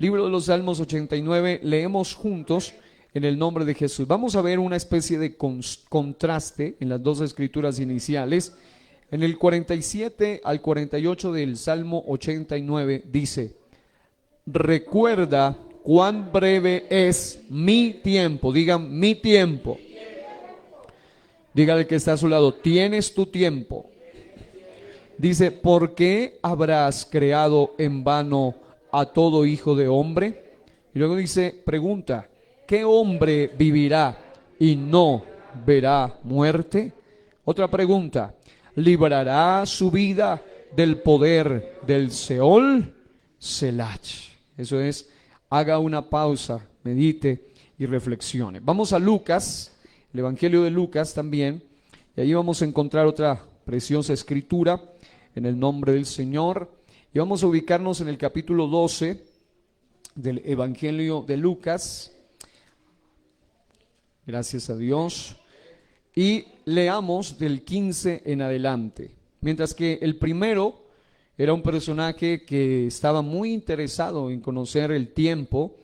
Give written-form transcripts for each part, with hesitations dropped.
Libro de los Salmos 89, leemos juntos en el nombre de Jesús. Vamos a ver una especie de contraste en las dos escrituras iniciales. En el 47 al 48 del Salmo 89 dice: recuerda cuán breve es mi tiempo. Digan, mi tiempo. Dígale que está a su lado, tienes tu tiempo. Dice, ¿por qué habrás creado en vano a todo hijo de hombre? Y luego dice, pregunta, ¿qué hombre vivirá y no verá muerte? Otra pregunta, ¿librará su vida del poder del Seol? Selah. Eso es, haga una pausa, medite y reflexione. Vamos a Lucas, el Evangelio de Lucas también, y ahí vamos a encontrar otra preciosa escritura en el nombre del Señor. Y vamos a ubicarnos en el capítulo 12 del Evangelio de Lucas. Gracias a Dios. Y leamos del 15 en adelante. Mientras que el primero era un personaje que estaba muy interesado en conocer el tiempo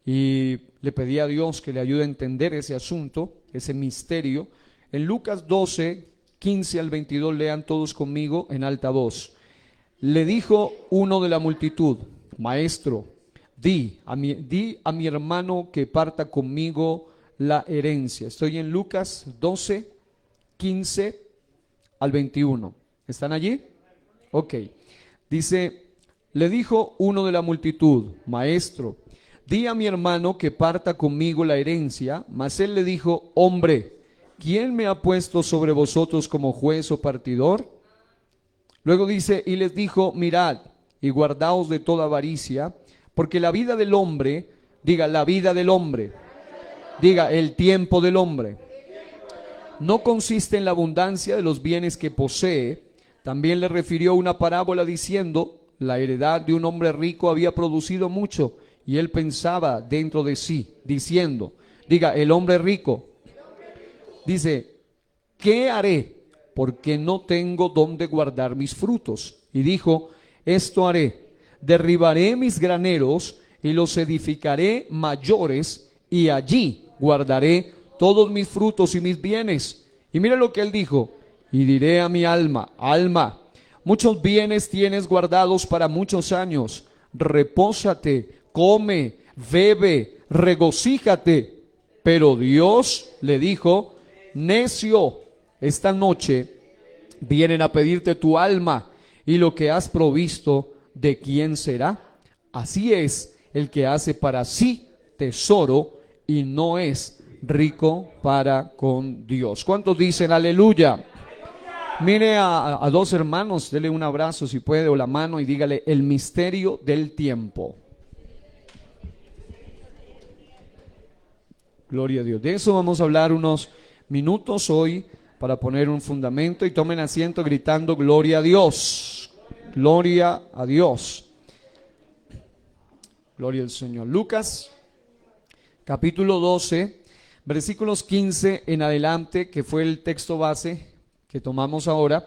y le pedía a Dios que le ayude a entender ese asunto, ese misterio. En Lucas 12, 15 al 22, lean todos conmigo en alta voz. Le dijo uno de la multitud, maestro, di a mi hermano que parta conmigo la herencia. Estoy en Lucas 12, 15 al 21. ¿Están allí? Ok. Dice, le dijo uno de la multitud, maestro, di a mi hermano que parta conmigo la herencia. Mas él le dijo, hombre, ¿quién me ha puesto sobre vosotros como juez o partidor? Luego dice, y les dijo, mirad y guardaos de toda avaricia, porque la vida del hombre, diga la vida del hombre, diga el tiempo del hombre, no consiste en la abundancia de los bienes que posee. También le refirió una parábola diciendo, la heredad de un hombre rico había producido mucho, y él pensaba dentro de sí, diciendo, diga el hombre rico, dice, ¿qué haré? Porque no tengo dónde guardar mis frutos. Y dijo, esto haré, derribaré mis graneros y los edificaré mayores, y allí guardaré todos mis frutos y mis bienes. Y mira lo que él dijo, y diré a mi alma, alma, muchos bienes tienes guardados para muchos años, repósate, come, bebe, regocíjate. Pero Dios le dijo, necio, esta noche vienen a pedirte tu alma, y lo que has provisto, ¿de quién será? Así es el que hace para sí tesoro y no es rico para con Dios. ¿Cuántos dicen aleluya? Mire a dos hermanos, dele un abrazo si puede o la mano y dígale el misterio del tiempo. Gloria a Dios. De eso vamos a hablar unos minutos hoy para poner un fundamento, y tomen asiento gritando gloria a Dios. Gloria a Dios. Gloria al Señor. Lucas capítulo 12, versículos 15 en adelante, que fue el texto base que tomamos ahora,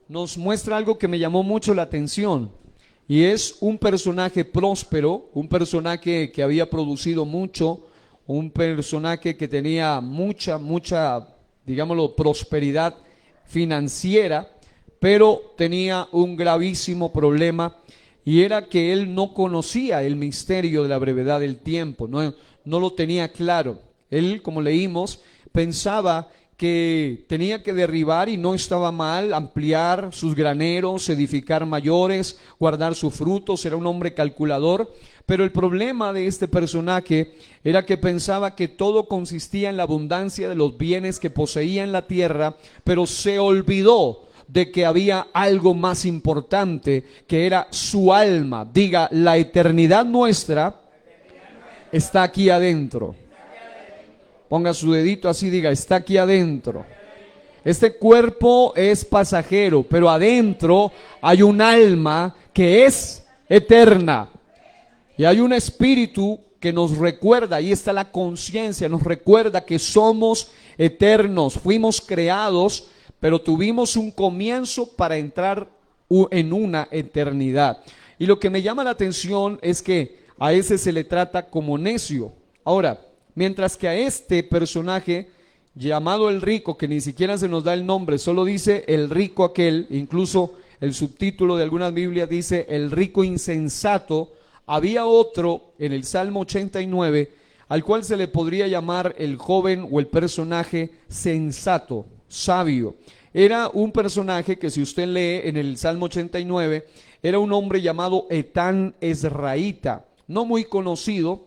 nos muestra algo que me llamó mucho la atención, y es un personaje próspero, un personaje que había producido mucho, un personaje que tenía mucha, digámoslo, prosperidad financiera, pero tenía un gravísimo problema, y era que él no conocía el misterio de la brevedad del tiempo, no lo tenía claro. Él, como leímos, pensaba que tenía que derribar, y no estaba mal, ampliar sus graneros, edificar mayores, guardar sus frutos. Era un hombre calculador, pero el problema de este personaje era que pensaba que todo consistía en la abundancia de los bienes que poseía en la tierra, pero se olvidó de que había algo más importante, que era su alma. Diga, la eternidad nuestra está aquí adentro. Ponga su dedito así, diga, está aquí adentro. Este cuerpo es pasajero, pero adentro hay un alma que es eterna. Y hay un espíritu que nos recuerda, ahí está la conciencia, nos recuerda que somos eternos, fuimos creados, pero tuvimos un comienzo para entrar en una eternidad. Y lo que me llama la atención es que a ese se le trata como necio. Ahora, mientras que a este personaje llamado el rico, que ni siquiera se nos da el nombre, solo dice el rico aquel, incluso el subtítulo de algunas Biblias dice el rico insensato, había otro en el Salmo 89, al cual se le podría llamar el joven o el personaje sensato, sabio. Era un personaje que, si usted lee en el Salmo 89, era un hombre llamado Etán Ezraíta, no muy conocido,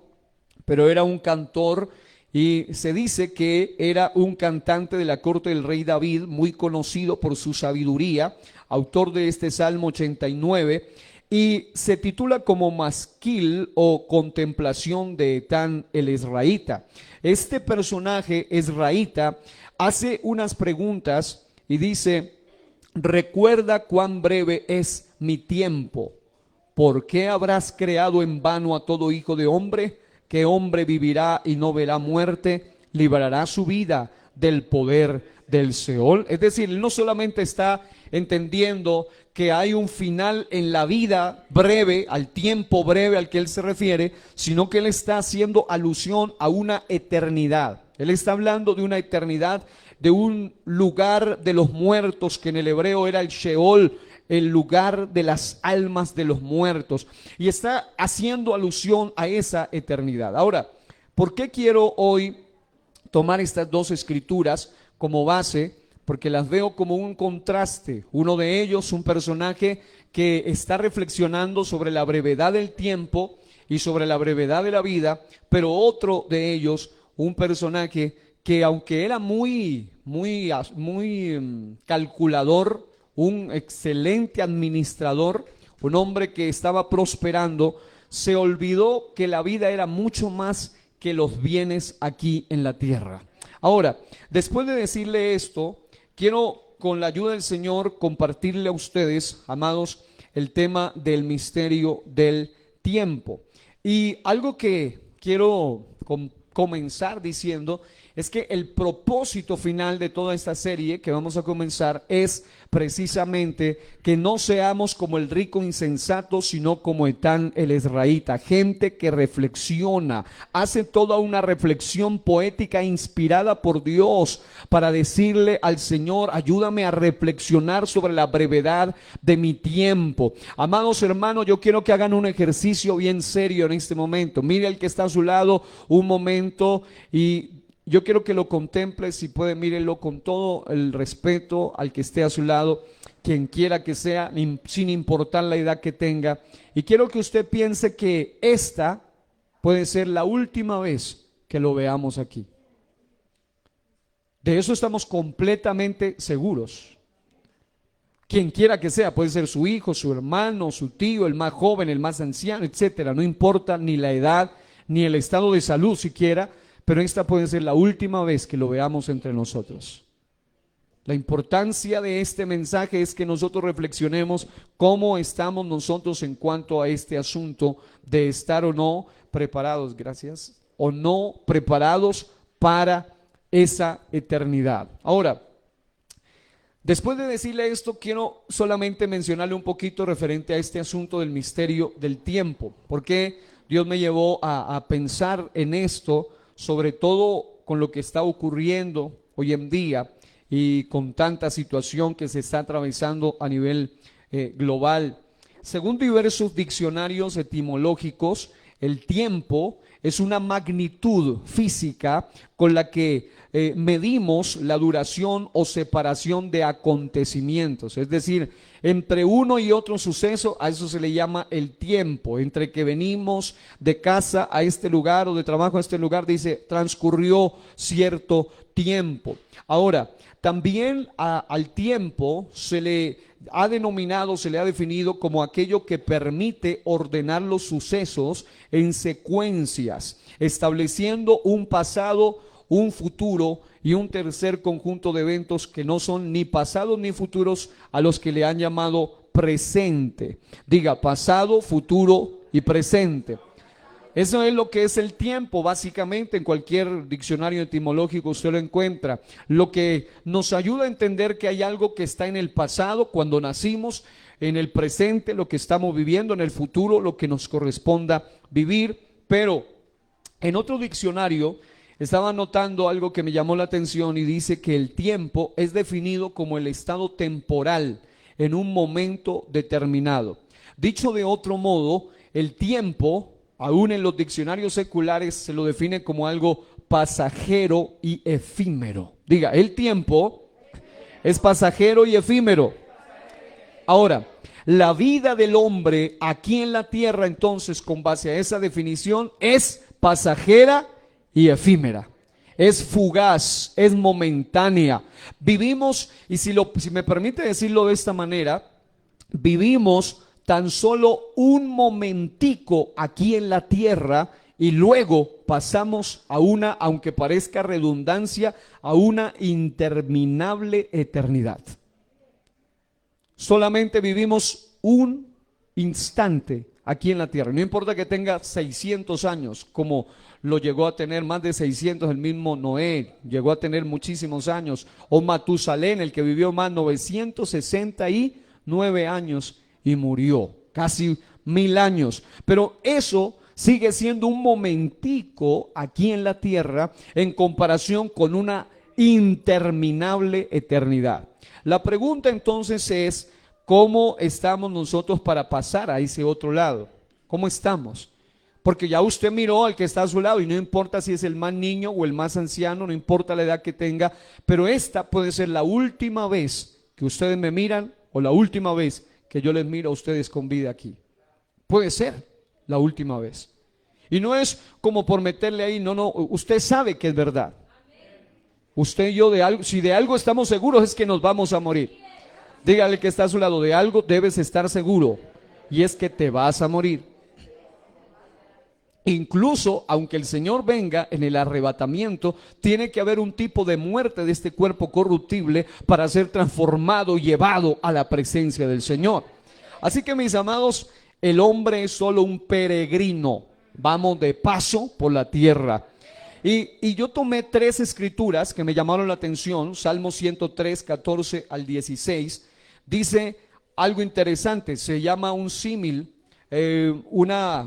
pero era un cantor, y se dice que era un cantante de la corte del rey David, muy conocido por su sabiduría, autor de este Salmo 89, y se titula como Masquil o Contemplación de Etán el Ezraíta. Este personaje ezraíta hace unas preguntas y dice: recuerda cuán breve es mi tiempo. ¿Por qué habrás creado en vano a todo hijo de hombre? ¿Qué hombre vivirá y no verá muerte? ¿Librará su vida del poder del Seol? Es decir, él no solamente está entendiendo que hay un final en la vida breve, al tiempo breve al que él se refiere, sino que él está haciendo alusión a una eternidad. Él está hablando de una eternidad, de un lugar de los muertos, que en el hebreo era el Sheol, el lugar de las almas de los muertos, y está haciendo alusión a esa eternidad. Ahora, ¿por qué quiero hoy tomar estas dos escrituras como base? Porque las veo como un contraste. Uno de ellos, un personaje que está reflexionando sobre la brevedad del tiempo y sobre la brevedad de la vida, pero otro de ellos, un personaje que, aunque era muy calculador, un excelente administrador, un hombre que estaba prosperando, se olvidó que la vida era mucho más que los bienes aquí en la tierra. Ahora, después de decirle esto, quiero, con la ayuda del Señor, compartirle a ustedes, amados, el tema del misterio del tiempo. Y algo que quiero comenzar diciendo es que el propósito final de toda esta serie que vamos a comenzar es precisamente que no seamos como el rico insensato, sino como Etán el Ezraíta, gente que reflexiona, hace toda una reflexión poética inspirada por Dios para decirle al Señor: ayúdame a reflexionar sobre la brevedad de mi tiempo. Amados hermanos, yo quiero que hagan un ejercicio bien serio en este momento. Mire al que está a su lado un momento y yo quiero que lo contemple. Si puede, mírenlo con todo el respeto al que esté a su lado, quien quiera que sea, sin importar la edad que tenga. Y quiero que usted piense que esta puede ser la última vez que lo veamos aquí. De eso estamos completamente seguros. Quien quiera que sea, puede ser su hijo, su hermano, su tío, el más joven, el más anciano, etcétera. No importa ni la edad, ni el estado de salud siquiera, pero esta puede ser la última vez que lo veamos entre nosotros. La importancia de este mensaje es que nosotros reflexionemos cómo estamos nosotros en cuanto a este asunto de estar o no preparados, gracias, o no preparados para esa eternidad. Ahora, después de decirle esto, quiero solamente mencionarle un poquito referente a este asunto del misterio del tiempo, porque Dios me llevó a pensar en esto, sobre todo con lo que está ocurriendo hoy en día y con tanta situación que se está atravesando a nivel global. Según diversos diccionarios etimológicos, el tiempo es una magnitud física con la que medimos la duración o separación de acontecimientos. Es decir, entre uno y otro suceso, a eso se le llama el tiempo. Entre que venimos de casa a este lugar o de trabajo a este lugar, dice, transcurrió cierto tiempo. Ahora, también al tiempo se le ha denominado, se le ha definido como aquello que permite ordenar los sucesos en secuencias, estableciendo un pasado, un futuro y un tercer conjunto de eventos que no son ni pasados ni futuros, a los que le han llamado presente. Diga, pasado, futuro y presente. Eso es lo que es el tiempo, básicamente. En cualquier diccionario etimológico usted lo encuentra. Lo que nos ayuda a entender que hay algo que está en el pasado, cuando nacimos, en el presente, lo que estamos viviendo, en el futuro, lo que nos corresponda vivir, pero en otro diccionario estaba notando algo que me llamó la atención y dice que el tiempo es definido como el estado temporal en un momento determinado. Dicho de otro modo, el tiempo, aún en los diccionarios seculares, se lo define como algo pasajero y efímero. Diga, el tiempo es pasajero y efímero. Ahora, la vida del hombre aquí en la tierra, entonces, con base a esa definición, es pasajera y efímera. Es fugaz, es momentánea. Vivimos, y si me permite decirlo de esta manera, vivimos tan solo un momentico aquí en la tierra y luego pasamos a una, aunque parezca redundancia, a una interminable eternidad. Solamente vivimos un instante aquí en la tierra. No importa que tenga 600 años, como lo llegó a tener más de 600 el mismo Noé, llegó a tener muchísimos años, o Matusalén, el que vivió más 969 años y murió, casi 1000 años. Pero eso sigue siendo un momentico aquí en la tierra en comparación con una interminable eternidad. La pregunta entonces es, ¿cómo estamos nosotros para pasar a ese otro lado? ¿Cómo estamos? Porque ya usted miró al que está a su lado y no importa si es el más niño o el más anciano, no importa la edad que tenga, pero esta puede ser la última vez que ustedes me miran o la última vez que yo les miro a ustedes con vida aquí. Puede ser la última vez. Y no es como por meterle ahí, no, usted sabe que es verdad. Usted y yo de algo, si de algo estamos seguros es que nos vamos a morir. Dígale que está a su lado, de algo debes estar seguro, y es que te vas a morir. Incluso, aunque el Señor venga en el arrebatamiento, tiene que haber un tipo de muerte de este cuerpo corruptible para ser transformado y llevado a la presencia del Señor. Así que, mis amados, el hombre es solo un peregrino. Vamos de paso por la tierra. Y yo tomé 3 escrituras que me llamaron la atención. Salmo 103, 14 al 16. Dice algo interesante, se llama un símil, una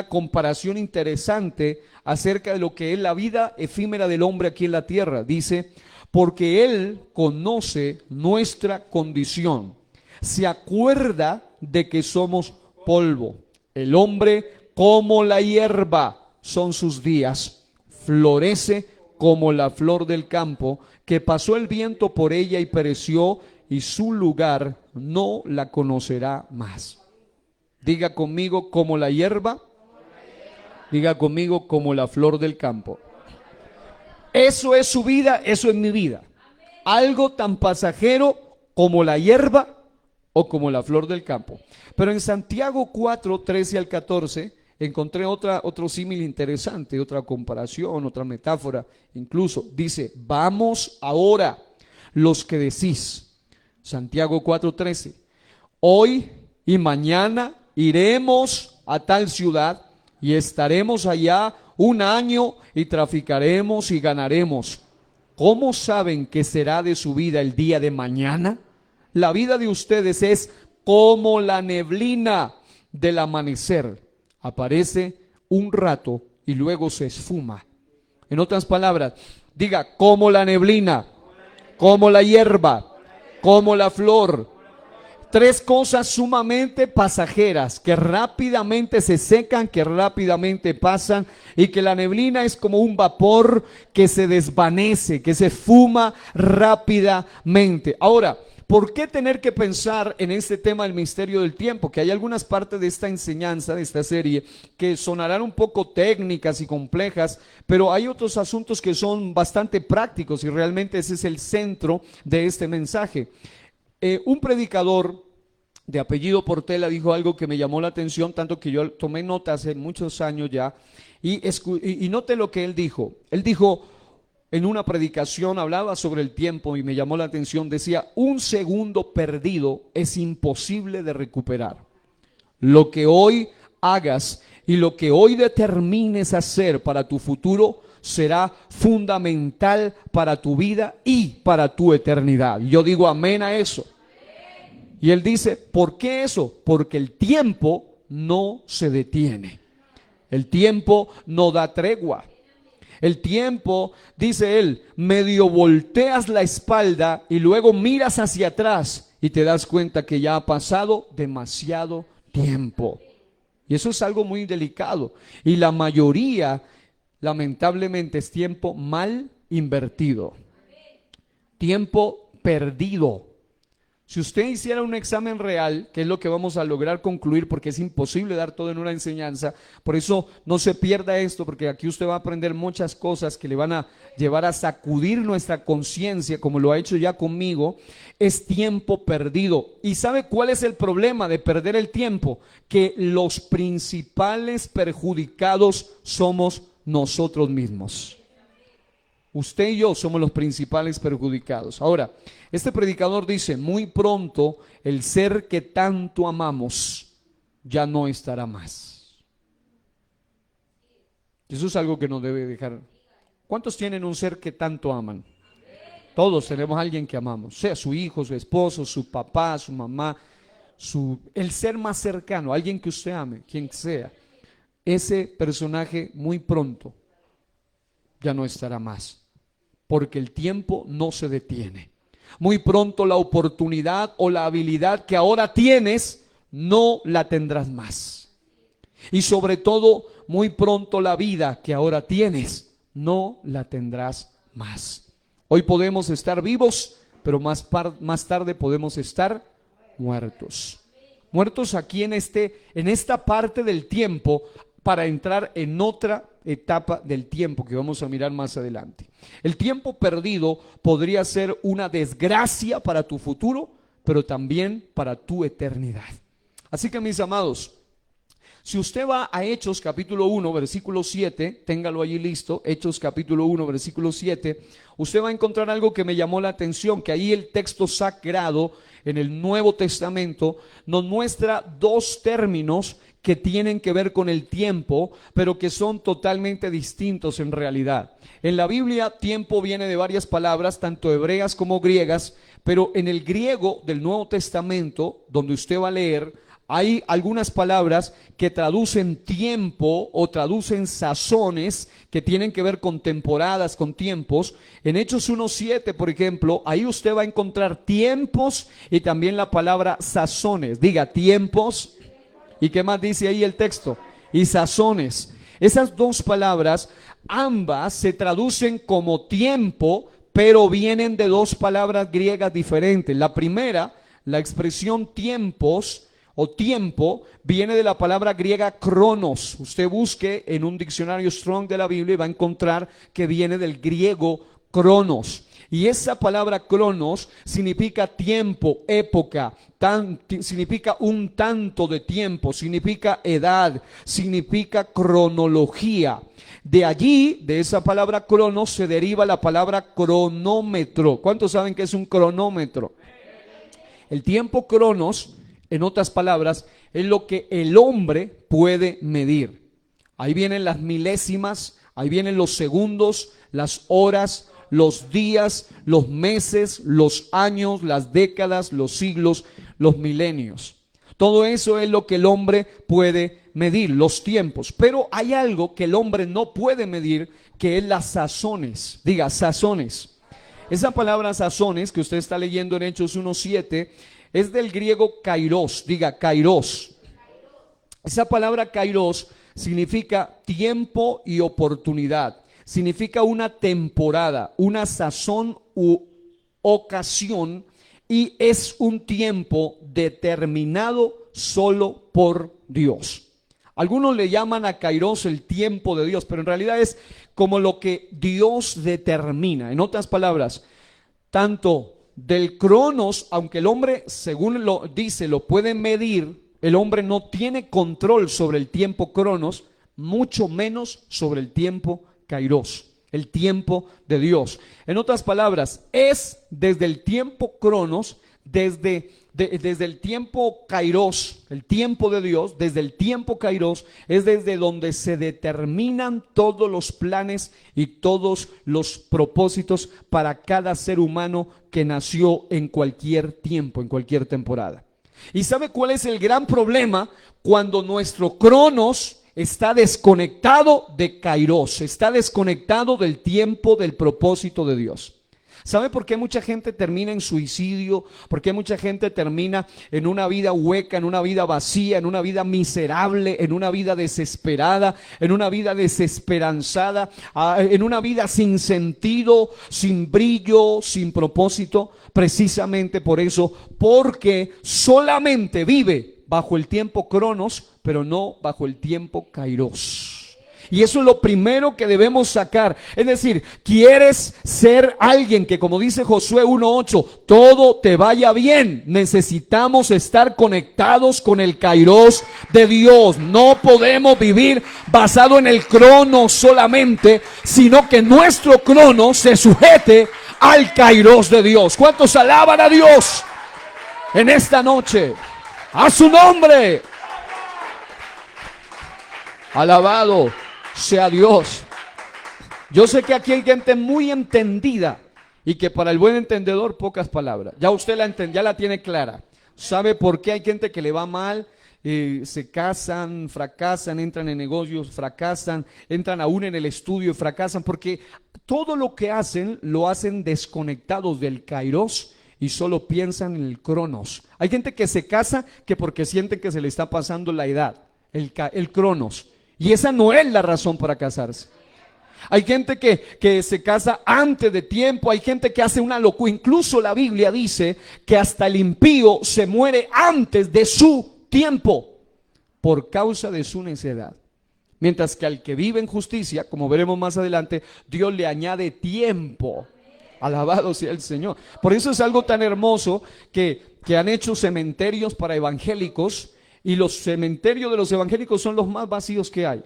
comparación interesante acerca de lo que es la vida efímera del hombre aquí en la tierra. Dice, porque Él conoce nuestra condición, se acuerda de que somos polvo. El hombre como la hierba son sus días, florece como la flor del campo, que pasó el viento por ella y pereció, y su lugar no la conocerá más. Diga conmigo, como la hierba. Diga conmigo, como la flor del campo. Eso es su vida, eso es mi vida. Algo tan pasajero como la hierba o como la flor del campo. Pero en Santiago 4, 13 al 14, encontré otro símil interesante, otra comparación, otra metáfora. Incluso dice, vamos ahora los que decís. Santiago 4:13, hoy y mañana iremos a tal ciudad y estaremos allá un año y traficaremos y ganaremos. ¿Cómo saben que será de su vida el día de mañana? La vida de ustedes es como la neblina del amanecer. Aparece un rato y luego se esfuma. En otras palabras, diga, como la neblina, como la hierba, como la flor. 3 cosas sumamente pasajeras que rápidamente se secan, que rápidamente pasan, y que la neblina es como un vapor que se desvanece, que se fuma rápidamente. Ahora, ¿por qué tener que pensar en este tema del misterio del tiempo? Que hay algunas partes de esta enseñanza, de esta serie, que sonarán un poco técnicas y complejas, pero hay otros asuntos que son bastante prácticos y realmente ese es el centro de este mensaje. Un predicador de apellido Portela dijo algo que me llamó la atención, tanto que yo tomé nota hace muchos años ya, y note lo que él dijo. Él dijo, en una predicación hablaba sobre el tiempo y me llamó la atención, decía, un segundo perdido es imposible de recuperar. Lo que hoy hagas y lo que hoy determines hacer para tu futuro será fundamental para tu vida y para tu eternidad. Yo digo amén a eso. Y él dice, ¿por qué eso? Porque el tiempo no se detiene. El tiempo no da tregua. El tiempo, dice él, medio volteas la espalda y luego miras hacia atrás y te das cuenta que ya ha pasado demasiado tiempo. Y eso es algo muy delicado. Y la mayoría, lamentablemente, es tiempo mal invertido. Tiempo perdido. Si usted hiciera un examen real, que es lo que vamos a lograr concluir, porque es imposible dar todo en una enseñanza, por eso no se pierda esto, porque aquí usted va a aprender muchas cosas que le van a llevar a sacudir nuestra conciencia, como lo ha hecho ya conmigo. Es tiempo perdido. ¿Y sabe cuál es el problema de perder el tiempo? Que los principales perjudicados somos nosotros mismos. Usted y yo somos los principales perjudicados. Ahora, este predicador dice, muy pronto el ser que tanto amamos ya no estará más. Eso es algo que nos debe dejar. ¿Cuántos tienen un ser que tanto aman? Todos tenemos a alguien que amamos, sea su hijo, su esposo, su papá, su mamá, el ser más cercano, alguien que usted ame, quien sea. Ese personaje muy pronto ya no estará más. Porque el tiempo no se detiene. Muy pronto la oportunidad o la habilidad que ahora tienes, no la tendrás más. Y sobre todo, muy pronto la vida que ahora tienes, no la tendrás más. Hoy podemos estar vivos, pero más tarde podemos estar muertos. Muertos aquí en esta parte del tiempo, para entrar en otra etapa del tiempo que vamos a mirar más adelante. El tiempo perdido podría ser una desgracia para tu futuro, pero también para tu eternidad. Así que, mis amados, si usted va a Hechos capítulo 1, versículo 7, téngalo allí listo, Hechos capítulo 1, versículo 7, usted va a encontrar algo que me llamó la atención, que ahí el texto sagrado en el Nuevo Testamento nos muestra dos términos que tienen que ver con el tiempo, pero que son totalmente distintos en realidad. En la Biblia, tiempo viene de varias palabras, tanto hebreas como griegas, pero en el griego del Nuevo Testamento, donde usted va a leer, hay algunas palabras que traducen tiempo o traducen sazones que tienen que ver con temporadas, con tiempos. En Hechos 1:7, por ejemplo, ahí usted va a encontrar tiempos y también la palabra sazones. Diga, tiempos. ¿Y qué más dice ahí el texto? Y sazones. Esas dos palabras, ambas se traducen como tiempo, pero vienen de dos palabras griegas diferentes. La primera, la expresión tiempos o tiempo, viene de la palabra griega cronos. Usted busque en un diccionario Strong de la Biblia y va a encontrar que viene del griego cronos. Y esa palabra cronos significa tiempo, época, significa un tanto de tiempo, significa edad, significa cronología. De allí, de esa palabra cronos, se deriva la palabra cronómetro. ¿Cuántos saben que es un cronómetro? El tiempo cronos, en otras palabras, es lo que el hombre puede medir. Ahí vienen las milésimas, ahí vienen los segundos, las horas, los días, los meses, los años, las décadas, los siglos, los milenios. Todo eso es lo que el hombre puede medir, los tiempos. Pero hay algo que el hombre no puede medir, que es las sazones. Diga, sazones. Esa palabra sazones que usted está leyendo en Hechos 1:7 es del griego kairos. Diga, kairos. Esa palabra kairos significa tiempo y oportunidad. Significa una temporada, una sazón u ocasión, y es un tiempo determinado solo por Dios. Algunos le llaman a Kairos el tiempo de Dios, pero en realidad es como lo que Dios determina. En otras palabras, tanto del cronos, aunque el hombre, según lo dice, lo puede medir, el hombre no tiene control sobre el tiempo cronos, mucho menos sobre el tiempo kairos, el tiempo de Dios. En otras palabras, es desde el tiempo cronos, desde el tiempo kairos, el tiempo de Dios, desde el tiempo kairos, es desde donde se determinan todos los planes y todos los propósitos para cada ser humano que nació en cualquier tiempo, en cualquier temporada. ¿Y sabe cuál es el gran problema? Cuando nuestro cronos está desconectado de Kairos, está desconectado del tiempo, del propósito de Dios. ¿Sabe por qué mucha gente termina en suicidio? ¿Por qué mucha gente termina en una vida hueca, en una vida vacía, en una vida miserable, en una vida desesperada, en una vida desesperanzada, en una vida sin sentido, sin brillo, sin propósito? Precisamente por eso, porque solamente vive bajo el tiempo Cronos, pero no bajo el tiempo Kairos. Y eso es lo primero que debemos sacar. Es decir, quieres ser alguien que, como dice Josué 1:8, todo te vaya bien. Necesitamos estar conectados con el Kairos de Dios. No podemos vivir basado en el cronos solamente, sino que nuestro cronos se sujete al Kairos de Dios. ¿Cuántos alaban a Dios en esta noche? A su nombre. Alabado sea Dios. Yo sé que aquí hay gente muy entendida y que para el buen entendedor pocas palabras. Ya usted ya la tiene clara. ¿Sabe por qué hay gente que le va mal? Se casan, fracasan, entran en negocios, fracasan, entran aún en el estudio y fracasan, porque todo lo que hacen lo hacen desconectados del Kairos y solo piensan en el Cronos. Hay gente que se casa que porque sienten que se le está pasando la edad, el Cronos. Y esa no es la razón para casarse. Hay gente que se casa antes de tiempo, hay gente que hace una locura. Incluso la Biblia dice que hasta el impío se muere antes de su tiempo por causa de su necedad. Mientras que al que vive en justicia, como veremos más adelante, Dios le añade tiempo. Alabado sea el Señor. Por eso es algo tan hermoso que han hecho cementerios para evangélicos. Y los cementerios de los evangélicos son los más vacíos que hay.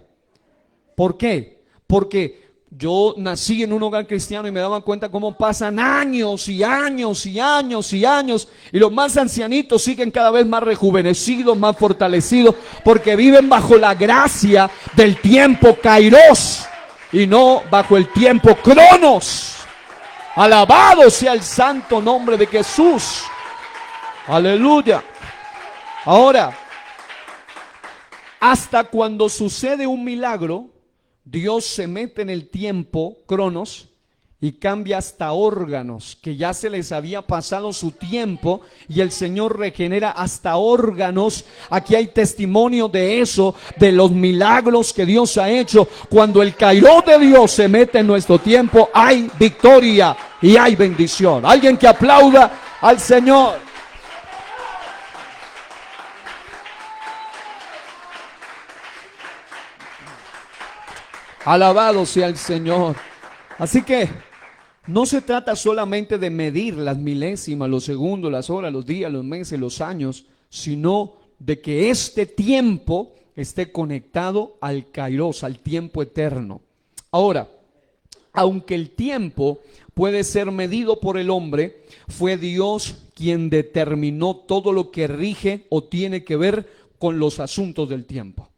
¿Por qué? Porque yo nací en un hogar cristiano y me daba cuenta cómo pasan años y años y años y años. Y los más ancianitos siguen cada vez más rejuvenecidos, más fortalecidos, porque viven bajo la gracia del tiempo Kairos y no bajo el tiempo Cronos. Alabado sea el santo nombre de Jesús. Aleluya. Ahora, hasta cuando sucede un milagro, Dios se mete en el tiempo, Cronos, y cambia hasta órganos, que ya se les había pasado su tiempo, y el Señor regenera hasta órganos. Aquí hay testimonio de eso, de los milagros que Dios ha hecho. Cuando el Kairos de Dios se mete en nuestro tiempo, hay victoria y hay bendición. Alguien que aplauda al Señor. Alabado sea el Señor. Así que no se trata solamente de medir las milésimas, los segundos, las horas, los días, los meses, los años, sino de que este tiempo esté conectado al Kairos, al tiempo eterno. Ahora, aunque el tiempo puede ser medido por el hombre, fue Dios quien determinó todo lo que rige o tiene que ver con los asuntos del tiempo.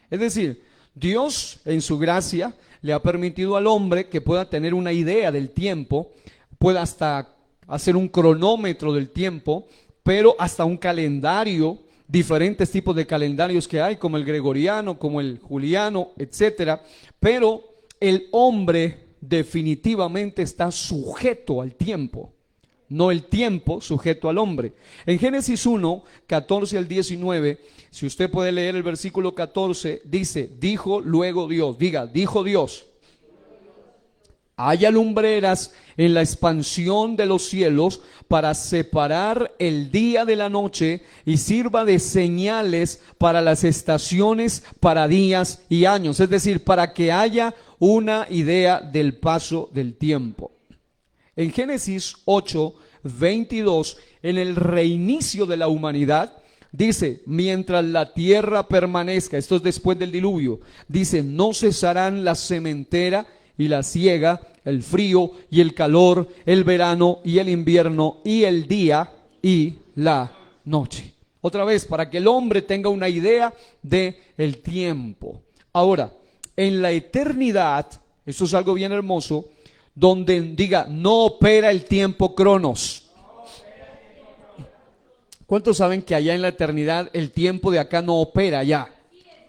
Es decir, Dios en su gracia le ha permitido al hombre que pueda tener una idea del tiempo, pueda hasta hacer un cronómetro del tiempo, pero hasta un calendario, diferentes tipos de calendarios que hay, como el gregoriano, como el juliano, etcétera. Pero el hombre definitivamente está sujeto al tiempo, no el tiempo sujeto al hombre. En Génesis 1, 14 al 19, si usted puede leer el versículo 14, dice, dijo luego Dios, dijo Dios, haya lumbreras en la expansión de los cielos para separar el día de la noche y sirva de señales para las estaciones, para días y años. Es decir, para que haya una idea del paso del tiempo. En Génesis 8, 22, en el reinicio de la humanidad, dice, mientras la tierra permanezca, esto es después del diluvio, dice, no cesarán la sementera y la siega, el frío y el calor, el verano y el invierno, y el día y la noche. Otra vez, para que el hombre tenga una idea del tiempo. Ahora, en la eternidad, esto es algo bien hermoso, donde diga, no opera el tiempo Cronos. ¿Cuántos saben que allá en la eternidad el tiempo de acá no opera ya?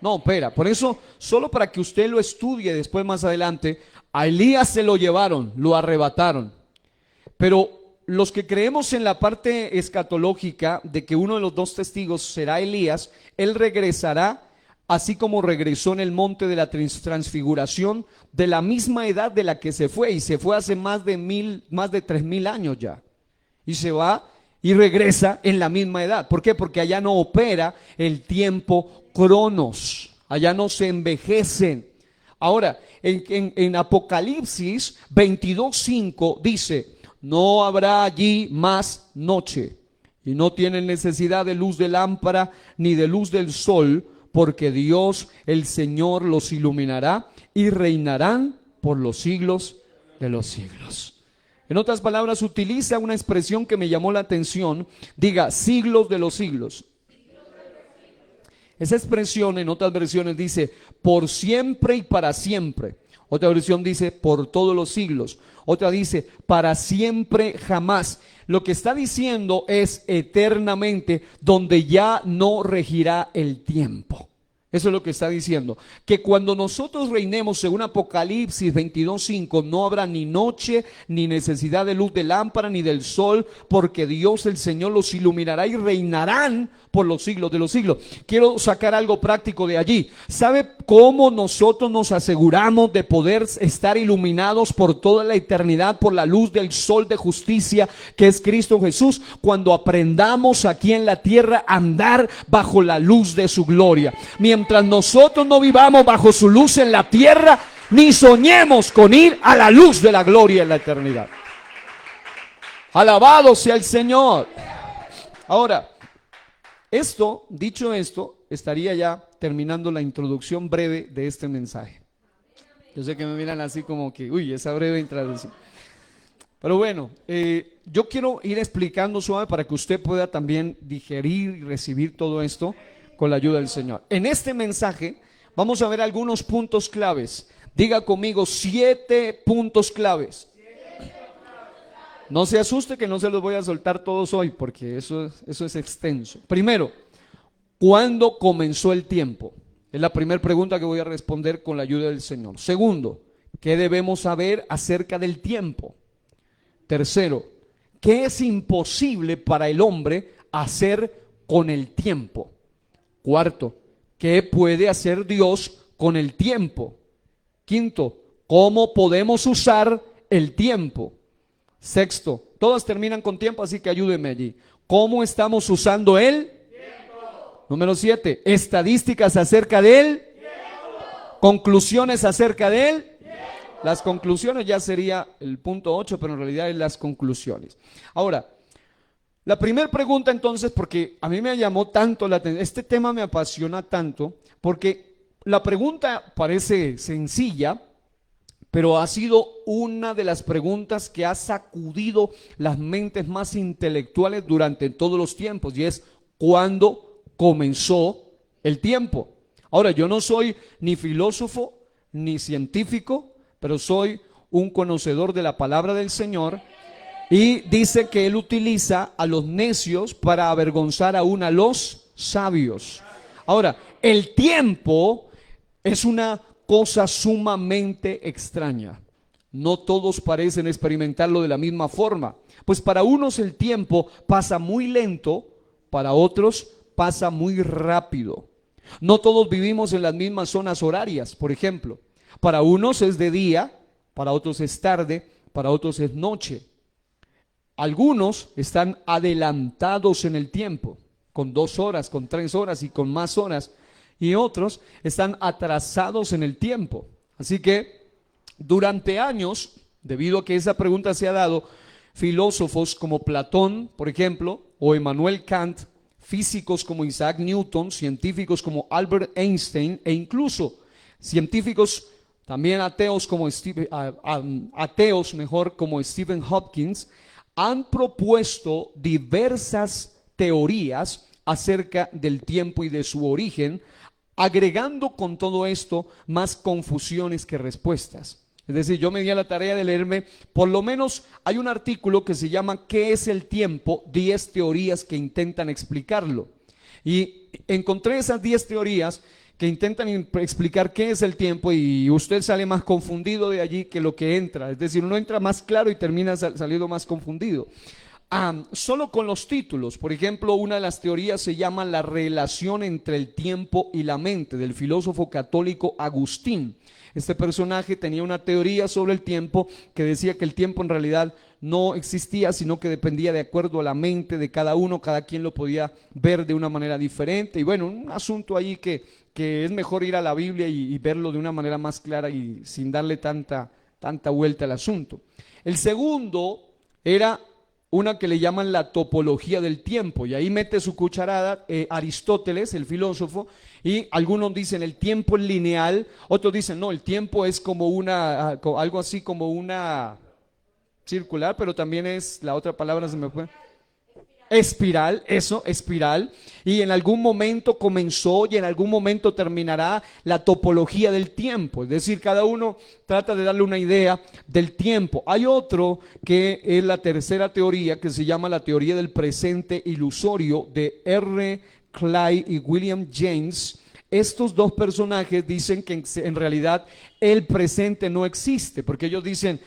No, espera, por eso, solo para que usted lo estudie después más adelante, a Elías se lo llevaron, lo arrebataron. Pero los que creemos en la parte escatológica de que uno de los dos testigos será Elías, él regresará así como regresó en el monte de la transfiguración, de la misma edad de la que se fue, y se fue hace más de 3000 años ya. Y se va y regresa en la misma edad. ¿Por qué? Porque allá no opera el tiempo cronos, allá no se envejecen. Ahora, en Apocalipsis 22:5 dice: no habrá allí más noche, y no tienen necesidad de luz de lámpara ni de luz del sol, porque Dios el Señor los iluminará y reinarán por los siglos de los siglos. En otras palabras, utiliza una expresión que me llamó la atención. Diga, siglos de los siglos. Esa expresión en otras versiones dice por siempre y para siempre. Otra versión dice por todos los siglos. Otra dice para siempre jamás. Lo que está diciendo es eternamente, donde ya no regirá el tiempo. Eso es lo que está diciendo, que cuando nosotros reinemos, según Apocalipsis 22:5, no habrá ni noche, ni necesidad de luz de lámpara, ni del sol, porque Dios el Señor los iluminará y reinarán por los siglos de los siglos. Quiero sacar algo práctico de allí. ¿Sabe cómo nosotros nos aseguramos de poder estar iluminados por toda la eternidad por la luz del sol de justicia que es Cristo Jesús? Cuando aprendamos aquí en la tierra a andar bajo la luz de su gloria. Mientras nosotros no vivamos bajo su luz en la tierra, ni soñemos con ir a la luz de la gloria en la eternidad. Alabado sea el Señor. Ahora, dicho esto, estaría ya terminando la introducción breve de este mensaje. Yo sé que me miran así como que, uy, esa breve introducción. Pero bueno, yo quiero ir explicando suave para que usted pueda también digerir y recibir todo esto con la ayuda del Señor. En este mensaje vamos a ver algunos puntos claves. Diga conmigo 7 puntos claves. No se asuste que no se los voy a soltar todos hoy, porque eso es extenso. Primero, ¿cuándo comenzó el tiempo? Es la primera pregunta que voy a responder con la ayuda del Señor. Segundo, ¿qué debemos saber acerca del tiempo? Tercero, ¿qué es imposible para el hombre hacer con el tiempo? Cuarto, ¿qué puede hacer Dios con el tiempo? Quinto, ¿cómo podemos usar el tiempo? Sexto, todas terminan con tiempo, así que ayúdenme allí. ¿Cómo estamos usando el tiempo? Número 7, estadísticas acerca de él. Conclusiones acerca de él. Las conclusiones ya sería el punto 8, pero en realidad es las conclusiones. Ahora, la primera pregunta entonces, porque a mí me llamó tanto la atención, este tema me apasiona tanto, porque la pregunta parece sencilla, pero ha sido una de las preguntas que ha sacudido las mentes más intelectuales durante todos los tiempos, y es ¿cuándo comenzó el tiempo? Ahora, yo no soy ni filósofo ni científico, pero soy un conocedor de la palabra del Señor, y dice que Él utiliza a los necios para avergonzar aún a los sabios. Ahora, el tiempo es una cosa sumamente extraña. No todos parecen experimentarlo de la misma forma. Pues para unos el tiempo pasa muy lento, para otros pasa muy rápido. No todos vivimos en las mismas zonas horarias, por ejemplo. Para unos es de día, para otros es tarde, para otros es noche. Algunos están adelantados en el tiempo, con 2 horas, con 3 horas y con más horas. Y otros están atrasados en el tiempo. Así que durante años, debido a que esa pregunta se ha dado, filósofos como Platón, por ejemplo, o Immanuel Kant, físicos como Isaac Newton, científicos como Albert Einstein, e incluso científicos también ateos como Stephen Hopkins, han propuesto diversas teorías acerca del tiempo y de su origen, agregando con todo esto más confusiones que respuestas. Es decir, yo me di a la tarea de leerme, por lo menos hay un artículo que se llama ¿Qué es el tiempo? 10 teorías que intentan explicarlo. Y encontré esas 10 teorías que intentan explicar qué es el tiempo y usted sale más confundido de allí que lo que entra. Es decir, uno entra más claro y termina saliendo más confundido. Solo con los títulos, por ejemplo, una de las teorías se llama la relación entre el tiempo y la mente, del filósofo católico Agustín. Este personaje tenía una teoría sobre el tiempo que decía que el tiempo en realidad no existía, sino que dependía de acuerdo a la mente de cada uno, cada quien lo podía ver de una manera diferente. Y bueno, un asunto ahí que es mejor ir a la Biblia y verlo de una manera más clara y sin darle tanta vuelta al asunto. El segundo era una que le llaman la topología del tiempo, y ahí mete su cucharada Aristóteles, el filósofo, y algunos dicen el tiempo es lineal, otros dicen no, el tiempo es como algo así como una circular, pero también es, la otra palabra se me fue. Espiral, eso, espiral, y en algún momento comenzó y en algún momento terminará la topología del tiempo, es decir, cada uno trata de darle una idea del tiempo. Hay otro que es la tercera teoría, que se llama la teoría del presente ilusorio, de R. Clay y William James. Estos dos personajes dicen que en realidad el presente no existe, porque ellos dicen,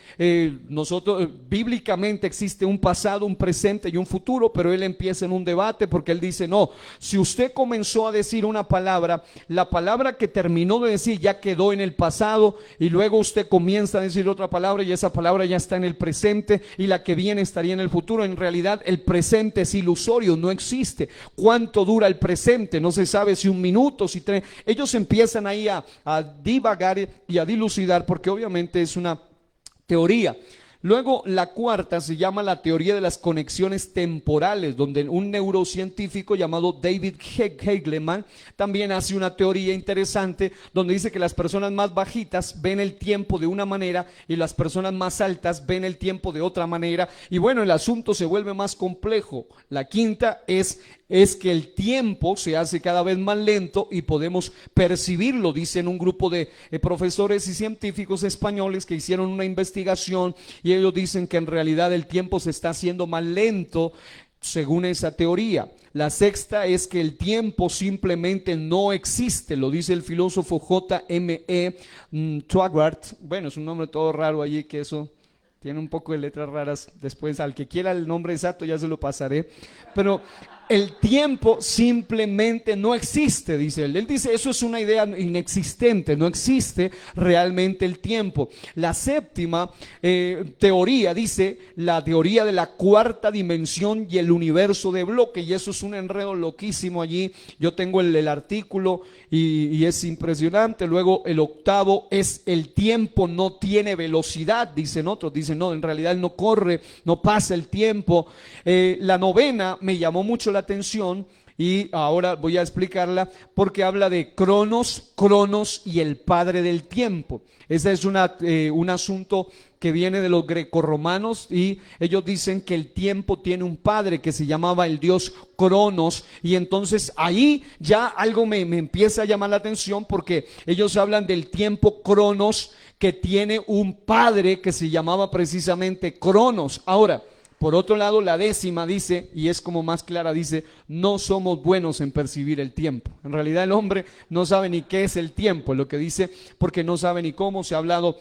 bíblicamente existe un pasado, un presente y un futuro, pero él empieza en un debate porque él dice, no, si usted comenzó a decir una palabra, la palabra que terminó de decir ya quedó en el pasado y luego usted comienza a decir otra palabra y esa palabra ya está en el presente y la que viene estaría en el futuro. En realidad el presente es ilusorio, no existe. ¿Cuánto dura el presente? No se sabe si un minuto, si tres. Ellos empiezan ahí a divagar y a dilucidar, porque obviamente es una teoría. Luego la cuarta se llama la teoría de las conexiones temporales, donde un neurocientífico llamado David Hegelman también hace una teoría interesante, donde dice que las personas más bajitas ven el tiempo de una manera y las personas más altas ven el tiempo de otra manera, y bueno, el asunto se vuelve más complejo. La quinta es que el tiempo se hace cada vez más lento y podemos percibirlo, dicen un grupo de profesores y científicos españoles que hicieron una investigación, y ellos dicen que en realidad el tiempo se está haciendo más lento según esa teoría. La sexta es que el tiempo simplemente no existe, lo dice el filósofo J.M.E. Taggart. Bueno, es un nombre todo raro allí, que eso tiene un poco de letras raras. Después, al que quiera el nombre exacto ya se lo pasaré, pero el tiempo simplemente no existe, dice él. Él dice, eso es una idea inexistente, no existe realmente el tiempo. La séptima teoría, dice, la teoría de la cuarta dimensión y el universo de bloque, y eso es un enredo loquísimo allí. Yo tengo el artículo y es impresionante. Luego el octavo es el tiempo no tiene velocidad, dicen otros. Dicen, no, en realidad no corre, no pasa el tiempo. La novena me llamó mucho la atención y ahora voy a explicarla, porque habla de Cronos y el padre del tiempo. Ese es un asunto que viene de los grecorromanos, y ellos dicen que el tiempo tiene un padre que se llamaba el dios Cronos, y entonces ahí ya algo me empieza a llamar la atención, porque ellos hablan del tiempo Cronos que tiene un padre que se llamaba precisamente Cronos. Ahora, por otro lado, la décima dice, y es como más clara, dice, no somos buenos en percibir el tiempo. En realidad el hombre no sabe ni qué es el tiempo, es lo que dice, porque no sabe ni cómo. Se ha hablado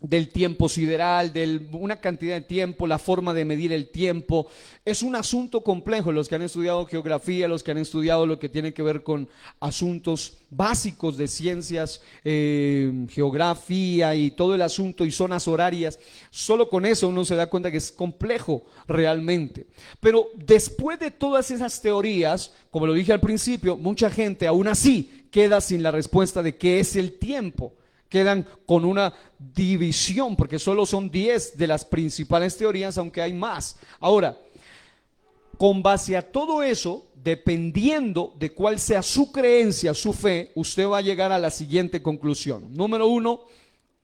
del tiempo sideral, de una cantidad de tiempo, la forma de medir el tiempo. Es un asunto complejo. Los que han estudiado geografía, los que han estudiado lo que tiene que ver con asuntos básicos de ciencias, geografía y todo el asunto y zonas horarias, solo con eso uno se da cuenta que es complejo realmente. Pero después de todas esas teorías, como lo dije al principio, mucha gente aún así queda sin la respuesta de qué es el tiempo. Quedan con una división, porque solo son 10 de las principales teorías, aunque hay más. Ahora, con base a todo eso, dependiendo de cuál sea su creencia, su fe, usted va a llegar a la siguiente conclusión. Número uno,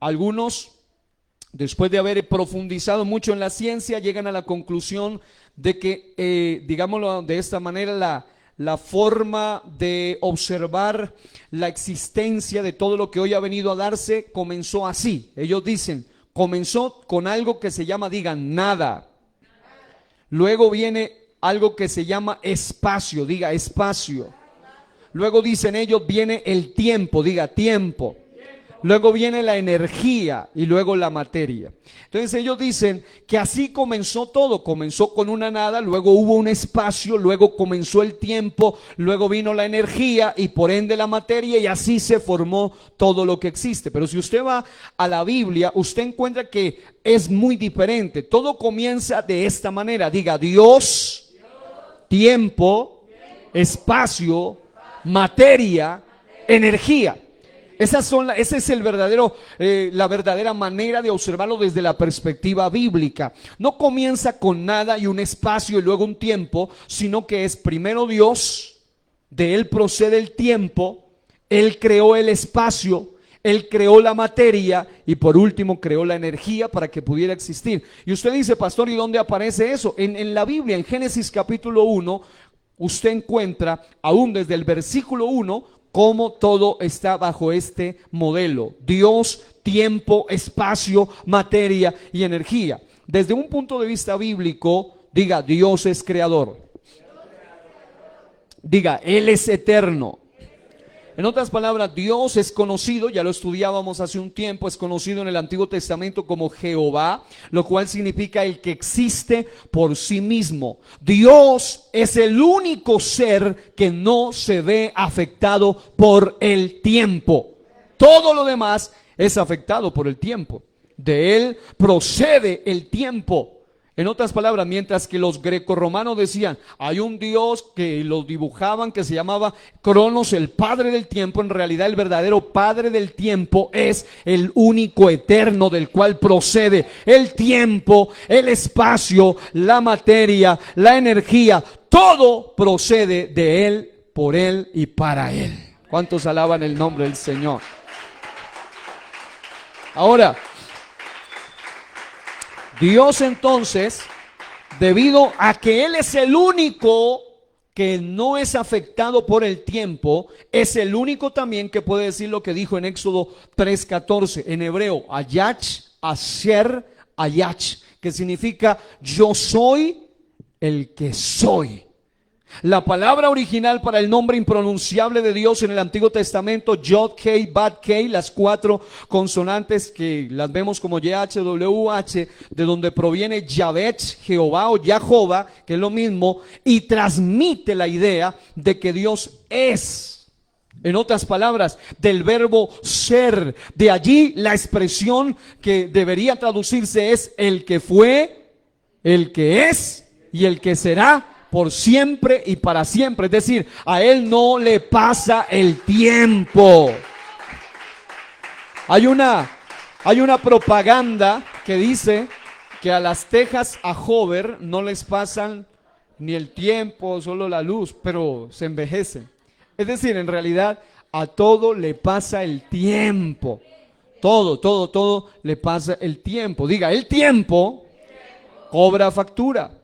algunos, después de haber profundizado mucho en la ciencia, llegan a la conclusión de que, digámoslo de esta manera, la forma de observar la existencia de todo lo que hoy ha venido a darse comenzó así. Ellos dicen, comenzó con algo que se llama, digan, nada. Luego viene algo que se llama espacio, diga espacio. luego dicen ellos viene el tiempo, diga tiempo. Luego viene la energía y luego la materia. Entonces ellos dicen que así comenzó todo. Comenzó con una nada, luego hubo un espacio, luego comenzó el tiempo, luego vino la energía y por ende la materia, y así se formó todo lo que existe. Pero si usted va a la Biblia, usted encuentra que es muy diferente. Todo comienza de esta manera. Diga Dios, tiempo, espacio, materia, energía. Ese es la verdadera manera de observarlo desde la perspectiva bíblica. No comienza con nada y un espacio y luego un tiempo, sino que es primero Dios, de Él procede el tiempo, Él creó el espacio, Él creó la materia y por último creó la energía para que pudiera existir. Y usted dice, pastor, ¿y dónde aparece eso? En la Biblia, en Génesis capítulo 1, usted encuentra, aún desde el versículo 1, cómo todo está bajo este modelo: Dios, tiempo, espacio, materia y energía. Desde un punto de vista bíblico, diga, Dios es creador. Diga, Él es eterno. En otras palabras, Dios es conocido, ya lo estudiábamos hace un tiempo, es conocido en el Antiguo Testamento como Jehová, lo cual significa el que existe por sí mismo. Dios es el único ser que no se ve afectado por el tiempo. Todo lo demás es afectado por el tiempo. De Él procede el tiempo. En otras palabras, mientras que los grecorromanos decían, hay un Dios que lo dibujaban que se llamaba Cronos, el padre del tiempo, en realidad el verdadero padre del tiempo es el único eterno del cual procede el tiempo, el espacio, la materia, la energía. Todo procede de Él, por Él y para Él. ¿Cuántos alaban el nombre del Señor? Ahora, Dios entonces, debido a que Él es el único que no es afectado por el tiempo, es el único también que puede decir lo que dijo en Éxodo 3:14, en hebreo, Ayach, Asher, Ayach, que significa yo soy el que soy. La palabra original para el nombre impronunciable de Dios en el Antiguo Testamento, Yod, Kei, Bat, Kei, las 4 consonantes que las vemos como YHWH, de donde proviene Yahvet, Jehová o Yahová, que es lo mismo, y transmite la idea de que Dios es. En otras palabras, del verbo ser. De allí la expresión que debería traducirse es el que fue, el que es y el que será por siempre y para siempre. Es decir, a Él no le pasa el tiempo. Hay una propaganda que dice que a las tejas a Hover no les pasan ni el tiempo, solo la luz, pero se envejecen. Es decir, en realidad a todo le pasa el tiempo. Todo le pasa el tiempo. Diga, el tiempo cobra factura.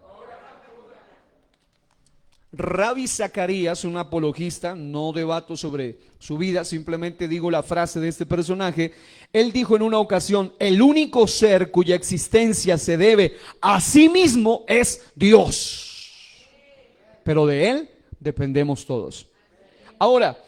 Rabbi Zacarías, un apologista, no debato sobre su vida, simplemente digo la frase de este personaje. Él dijo en una ocasión, el único ser cuya existencia se debe a sí mismo es Dios, pero de Él dependemos todos. Ahora,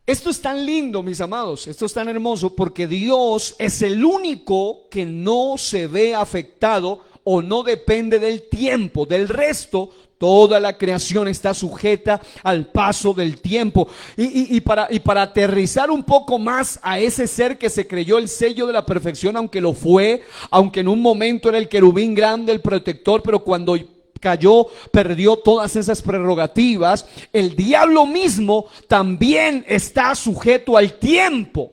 esto es tan lindo, mis amados, esto es tan hermoso, porque Dios es el único que no se ve afectado o no depende del tiempo. Del resto, toda la creación está sujeta al paso del tiempo. Y para aterrizar un poco más a ese ser que se creyó el sello de la perfección, aunque lo fue, aunque en un momento era el querubín grande, el protector, pero cuando cayó, perdió todas esas prerrogativas. El diablo mismo también está sujeto al tiempo.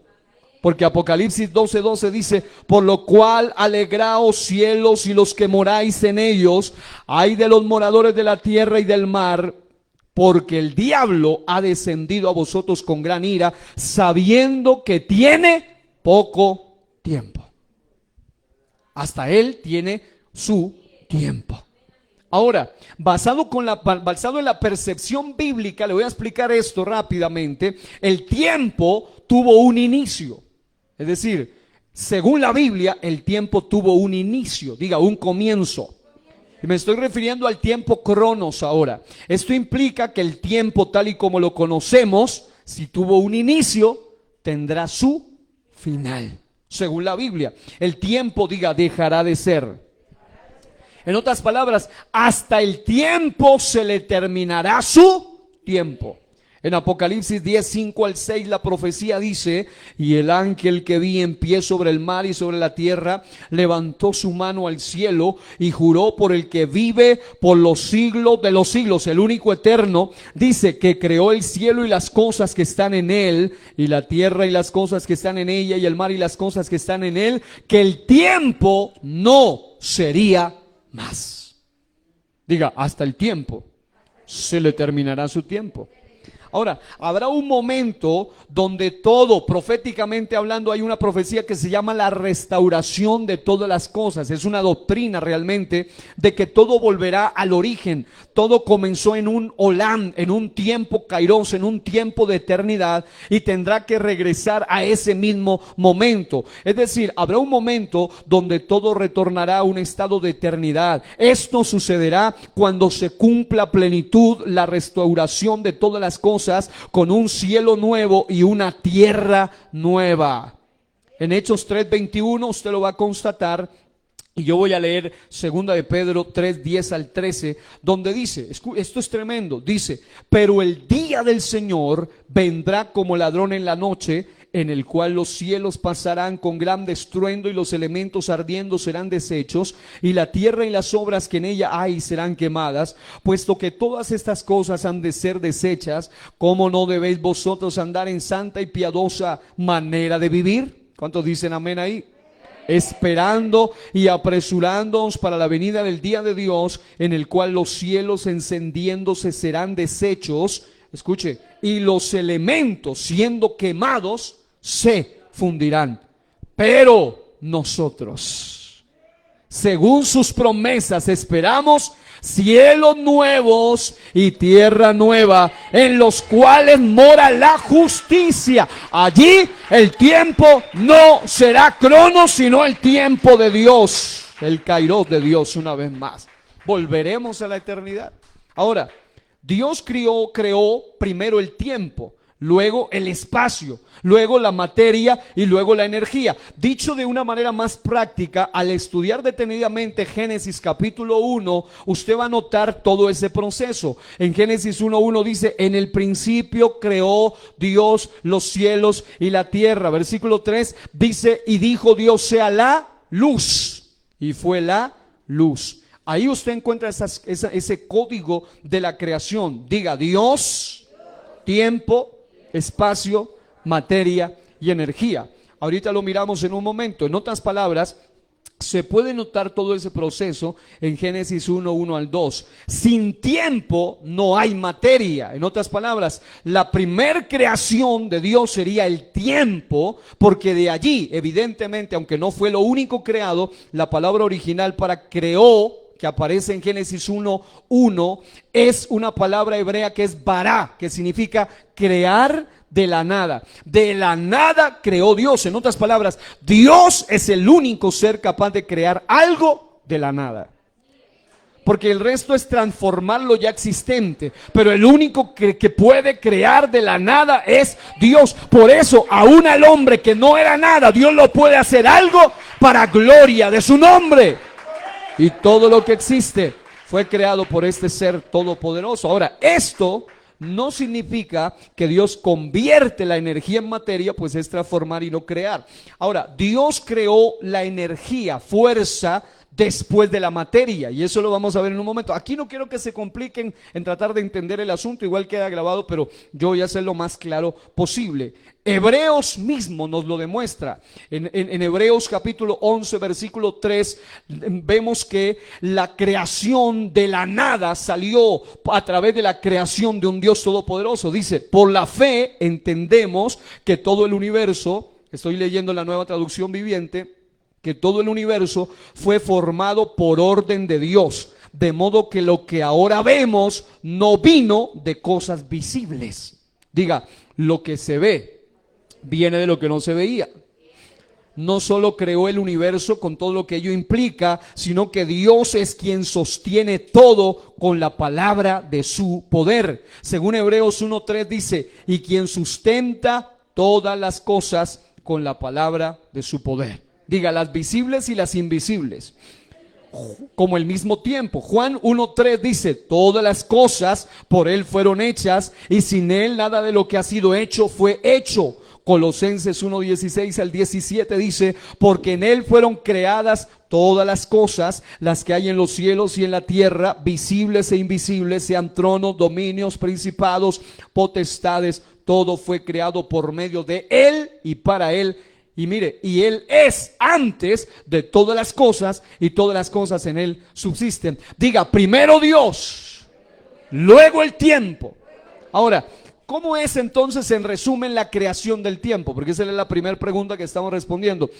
Porque Apocalipsis 12:12 dice, por lo cual alegraos cielos y los que moráis en ellos, ay de los moradores de la tierra y del mar, porque el diablo ha descendido a vosotros con gran ira, sabiendo que tiene poco tiempo. Hasta él tiene su tiempo. Ahora, basado en la percepción bíblica, le voy a explicar esto rápidamente. El tiempo tuvo un inicio. Es decir, según la Biblia, el tiempo tuvo un inicio, diga, un comienzo. Y me estoy refiriendo al tiempo cronos ahora. Esto implica que el tiempo tal y como lo conocemos, si tuvo un inicio, tendrá su final. Según la Biblia, el tiempo, diga, dejará de ser. En otras palabras, hasta el tiempo se le terminará su tiempo. En Apocalipsis 10, 5 al 6, la profecía dice: y el ángel que vi en pie sobre el mar y sobre la tierra, levantó su mano al cielo y juró por el que vive por los siglos de los siglos, el único eterno, dice, que creó el cielo y las cosas que están en él, y la tierra y las cosas que están en ella, y el mar y las cosas que están en él, que el tiempo no sería más. Diga, hasta el tiempo se le terminará su tiempo. Ahora, habrá un momento donde todo, proféticamente hablando, hay una profecía que se llama la restauración de todas las cosas. Es una doctrina realmente de que todo volverá al origen. Todo comenzó en un Olam, en un tiempo kairos, en un tiempo de eternidad, y tendrá que regresar a ese mismo momento. Es decir, habrá un momento donde todo retornará a un estado de eternidad. Esto sucederá cuando se cumpla a plenitud la restauración de todas las cosas, con un cielo nuevo y una tierra nueva. En Hechos 3:21 usted lo va a constatar, y yo voy a leer 2 de Pedro 3:10 al 13, donde dice, esto es tremendo, dice: pero el día del Señor vendrá como ladrón en la noche, en el cual los cielos pasarán con gran estruendo, y los elementos ardiendo serán deshechos, y la tierra y las obras que en ella hay serán quemadas. Puesto que todas estas cosas han de ser deshechas, ¿cómo no debéis vosotros andar en santa y piadosa manera de vivir? ¿Cuántos dicen amén ahí? Esperando y apresurándonos para la venida del día de Dios, en el cual los cielos encendiéndose serán deshechos, escuche, y los elementos siendo quemados se fundirán. Pero nosotros, según sus promesas, esperamos cielos nuevos y tierra nueva, en los cuales mora la justicia. Allí el tiempo no será cronos, sino el tiempo de Dios, el kairos de Dios. Una vez más, volveremos a la eternidad. Ahora, Dios creó primero el tiempo, luego el espacio, luego la materia y luego la energía. Dicho de una manera más práctica, al estudiar detenidamente Génesis capítulo 1, usted va a notar todo ese proceso. En Génesis 1:1 dice: en el principio creó Dios los cielos y la tierra. Versículo 3 dice: y dijo Dios, sea la luz, y fue la luz. Ahí usted encuentra ese código de la creación. Diga: Dios, tiempo, espacio, materia y energía. Ahorita lo miramos en un momento. En otras palabras, se puede notar todo ese proceso en Génesis 1:1 al 2. Sin tiempo no hay materia. En otras palabras, la primer creación de Dios sería el tiempo, porque de allí, evidentemente, aunque no fue lo único creado, la palabra original para creó, que aparece en Génesis 1:1, es una palabra hebrea que es bara, que significa crear de la nada. De la nada creó Dios. En otras palabras, Dios es el único ser capaz de crear algo de la nada. Porque el resto es transformar lo ya existente. Pero el único que puede crear de la nada es Dios. Por eso, aún al hombre que no era nada, Dios lo puede hacer algo para gloria de su nombre. Y todo lo que existe fue creado por este ser todopoderoso. Ahora, esto no significa que Dios convierte la energía en materia, pues es transformar y no crear. Ahora, Dios creó la energía, fuerza, después de la materia, y eso lo vamos a ver en un momento. Aquí no quiero que se compliquen en tratar de entender el asunto, igual queda grabado, pero yo voy a hacer lo más claro posible. Hebreos mismo nos lo demuestra. En Hebreos capítulo 11, versículo 3, vemos que la creación de la nada salió a través de la creación de un Dios todopoderoso. Dice: por la fe entendemos que todo el universo, estoy leyendo la Nueva Traducción Viviente, que todo el universo fue formado por orden de Dios, de modo que lo que ahora vemos no vino de cosas visibles. Diga: lo que se ve viene de lo que no se veía. no solo creó el universo con todo lo que ello implica, sino que Dios es quien sostiene todo con la palabra de su poder. Según Hebreos 1:3 dice, y quien sustenta todas las cosas con la palabra de su poder. Diga, las visibles y las invisibles, como el mismo tiempo. Juan 1:3 dice, todas las cosas por él fueron hechas y sin él nada de lo que ha sido hecho fue hecho. Colosenses 1:16 al 17 dice, porque en él fueron creadas todas las cosas, las que hay en los cielos y en la tierra, visibles e invisibles, sean tronos, dominios, principados, potestades, todo fue creado por medio de él y para él. Y mire, y él es antes de todas las cosas y todas las cosas en él subsisten. Diga, primero Dios, luego el tiempo. Ahora, ¿cómo es entonces en resumen la creación del tiempo? Porque esa es la primera pregunta que estamos respondiendo.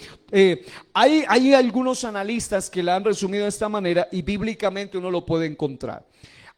Hay algunos analistas que la han resumido de esta manera y bíblicamente uno lo puede encontrar.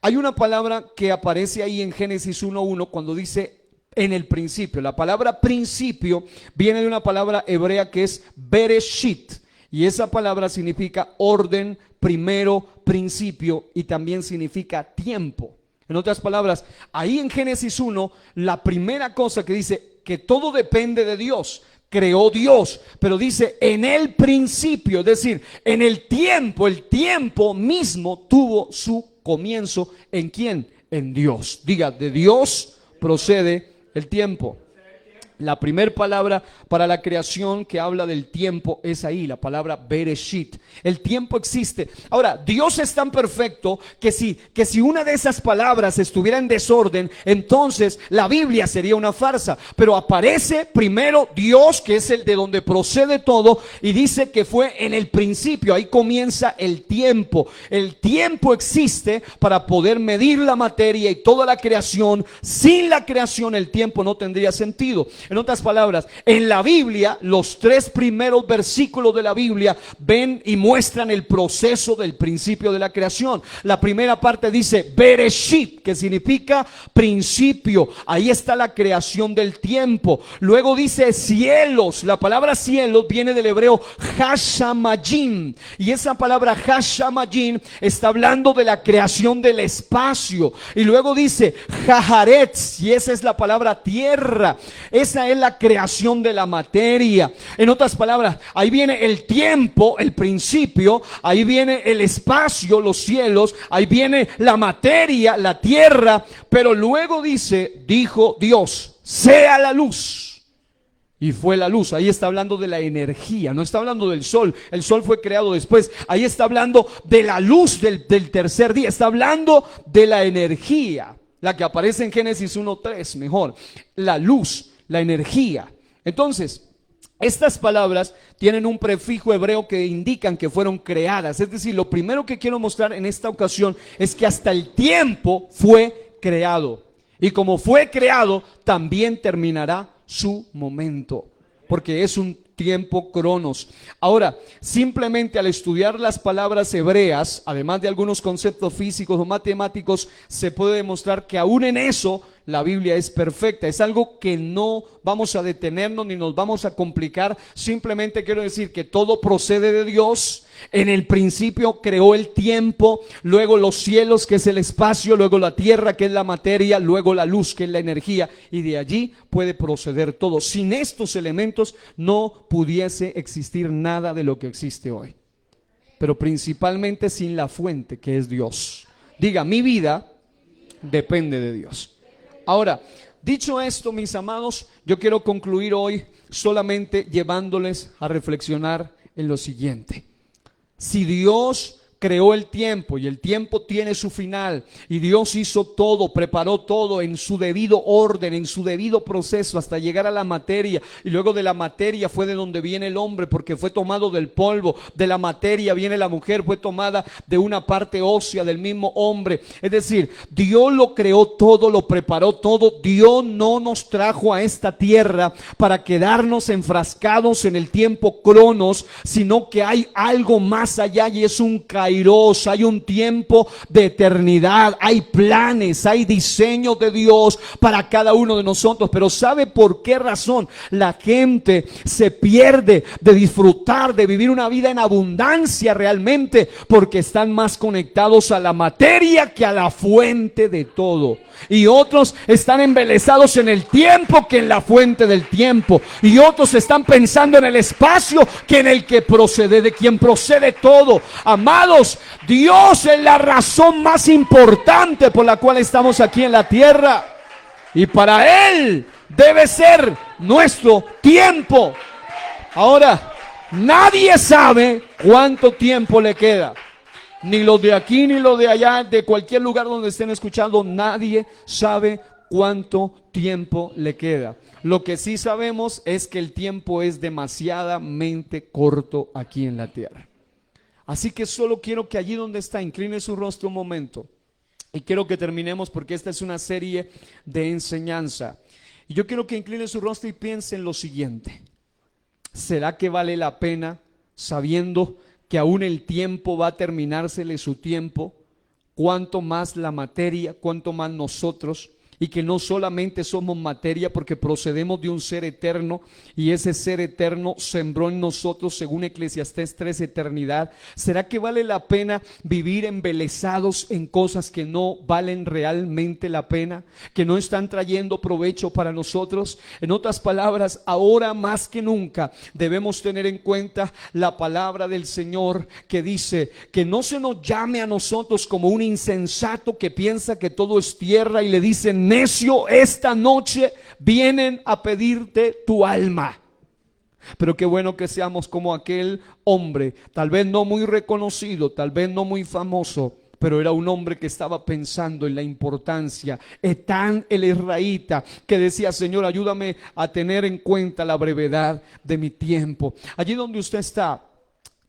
Hay una palabra que aparece ahí en Génesis 1:1 cuando dice en el principio. La palabra principio viene de una palabra hebrea que es Bereshit, y esa palabra significa orden, primero, principio, y también significa tiempo. En otras palabras, ahí en Génesis 1, la primera cosa que dice que todo depende de Dios. Creó Dios, pero dice en el principio, es decir, en el tiempo mismo tuvo su comienzo. ¿En quién? En Dios. Diga, de Dios procede el tiempo. La primera palabra para la creación que habla del tiempo es ahí, la palabra Bereshit. El tiempo existe. Ahora, Dios es tan perfecto que si una de esas palabras estuviera en desorden, entonces la Biblia sería una farsa. Pero aparece primero Dios, que es el de donde procede todo, y dice que fue en el principio. Ahí comienza el tiempo. El tiempo existe para poder medir la materia y toda la creación. Sin la creación el tiempo no tendría sentido. En otras palabras, en la Biblia, los 3 primeros versículos de la Biblia ven y muestran el proceso del principio de la creación. La primera parte dice Bereshit, que significa principio. Ahí está la creación del tiempo. Luego dice cielos. La palabra cielos viene del hebreo Hashamayim, y esa palabra Hashamayim está hablando de la creación del espacio. Y luego dice Jaharetz, y esa es la palabra tierra. Esa es la creación de la materia. En otras palabras, ahí viene el tiempo, el principio, ahí viene el espacio, los cielos, ahí viene la materia, la tierra, pero luego dice, dijo Dios, sea la luz. Y fue la luz. Ahí está hablando de la energía, no está hablando del sol. El sol fue creado después. Ahí está hablando de la luz del tercer día. Está hablando de la energía, la que aparece en Génesis 1:3, mejor. La luz, la energía. Entonces, estas palabras tienen un prefijo hebreo que indican que fueron creadas. Es decir, lo primero que quiero mostrar en esta ocasión es que hasta el tiempo fue creado. Y como fue creado, también terminará su momento, porque es un tiempo cronos. Ahora, simplemente al estudiar las palabras hebreas, además de algunos conceptos físicos o matemáticos, se puede demostrar que aún en eso la Biblia es perfecta. Es algo que no vamos a detenernos ni nos vamos a complicar. Simplemente quiero decir que todo procede de Dios. En el principio creó el tiempo, luego los cielos, que es el espacio, luego la tierra, que es la materia, luego la luz, que es la energía, y de allí puede proceder todo. Sin estos elementos no pudiese existir nada de lo que existe hoy, pero principalmente sin la fuente, que es Dios. Diga, mi vida depende de Dios. Ahora, dicho esto, mis amados, yo quiero concluir hoy solamente llevándoles a reflexionar en lo siguiente. Si Dios creó el tiempo y el tiempo tiene su final, y Dios hizo todo, preparó todo en su debido orden, en su debido proceso hasta llegar a la materia, y luego de la materia fue de donde viene el hombre, porque fue tomado del polvo. De la materia viene la mujer, fue tomada de una parte ósea del mismo hombre. Es decir, Dios lo creó todo, lo preparó todo. Dios no nos trajo a esta tierra para quedarnos enfrascados en el tiempo cronos, sino que hay algo más allá, y es un carácter kairos, hay un tiempo de eternidad, hay planes, hay diseño de Dios para cada uno de nosotros. Pero ¿sabe por qué razón la gente se pierde de disfrutar, de vivir una vida en abundancia realmente? Porque están más conectados a la materia que a la fuente de todo. Y otros están embelesados en el tiempo que en la fuente del tiempo. Y otros están pensando en el espacio que en el que procede, de quien procede todo. Amados, Dios es la razón más importante por la cual estamos aquí en la tierra. Y para Él debe ser nuestro tiempo. Ahora, nadie sabe cuánto tiempo le queda. Ni los de aquí, ni los de allá, de cualquier lugar donde estén escuchando, nadie sabe cuánto tiempo le queda. Lo que sí sabemos es que el tiempo es demasiadamente corto aquí en la tierra. Así que solo quiero que allí donde está, incline su rostro un momento. Y quiero que terminemos porque esta es una serie de enseñanza. Y yo quiero que incline su rostro y piense en lo siguiente. ¿Será que vale la pena, sabiendo que aún el tiempo va a terminársele su tiempo, cuánto más la materia, cuánto más nosotros, y que no solamente somos materia porque procedemos de un ser eterno y ese ser eterno sembró en nosotros, según Eclesiastés 3, eternidad? ¿Será que vale la pena vivir embelesados en cosas que no valen realmente la pena, que no están trayendo provecho para nosotros? En otras palabras, ahora más que nunca debemos tener en cuenta la palabra del Señor que dice que no se nos llame a nosotros como un insensato que piensa que todo es tierra y le dicen: necio, esta noche vienen a pedirte tu alma. Pero qué bueno que seamos como aquel hombre, tal vez no muy reconocido, tal vez no muy famoso, pero era un hombre que estaba pensando en la importancia. Etán el israelita, que decía: Señor, ayúdame a tener en cuenta la brevedad de mi tiempo. Allí donde usted está,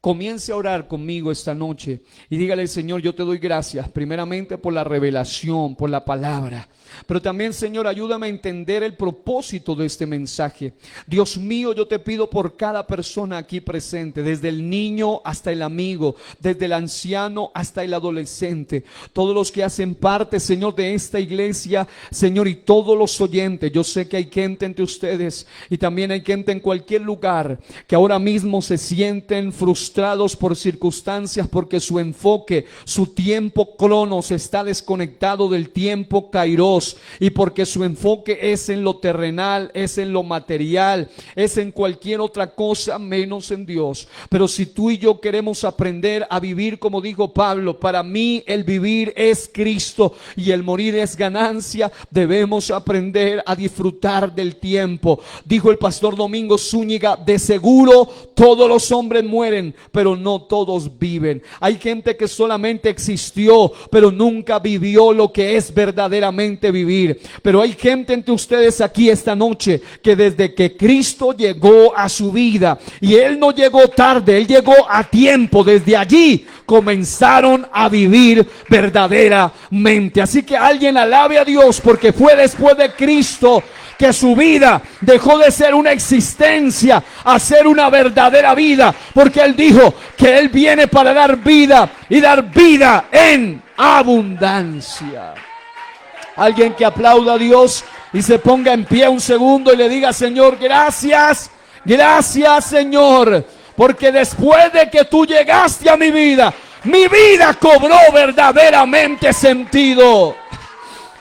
comience a orar conmigo esta noche y dígale: Señor, yo te doy gracias primeramente por la revelación, por la palabra, pero también, Señor, ayúdame a entender el propósito de este mensaje. Dios mío, yo te pido por cada persona aquí presente, desde el niño hasta el amigo, desde el anciano hasta el adolescente, todos los que hacen parte, Señor, de esta iglesia, Señor, y todos los oyentes. Yo sé que hay gente entre ustedes y también hay gente en cualquier lugar que ahora mismo se sienten frustrados por circunstancias porque su enfoque, su tiempo cronos está desconectado del tiempo kairos, y porque su enfoque es en lo terrenal, es en lo material, es en cualquier otra cosa menos en Dios. Pero si tú y yo queremos aprender a vivir como dijo Pablo: para mí el vivir es Cristo y el morir es ganancia, debemos aprender a disfrutar del tiempo. Dijo el pastor Domingo Zúñiga: de seguro todos los hombres mueren, pero no todos viven. Hay gente que solamente existió, pero nunca vivió lo que es verdaderamente vivir. Pero hay gente entre ustedes aquí esta noche que desde que Cristo llegó a su vida, y Él no llegó tarde, Él llegó a tiempo, desde allí comenzaron a vivir verdaderamente. Así que alguien alabe a Dios, porque fue después de Cristo que su vida dejó de ser una existencia a ser una verdadera vida, porque Él dijo que Él viene para dar vida y dar vida en abundancia. Alguien que aplauda a Dios y se ponga en pie un segundo y le diga: Señor, gracias, gracias, Señor, porque después de que tú llegaste a mi vida cobró verdaderamente sentido.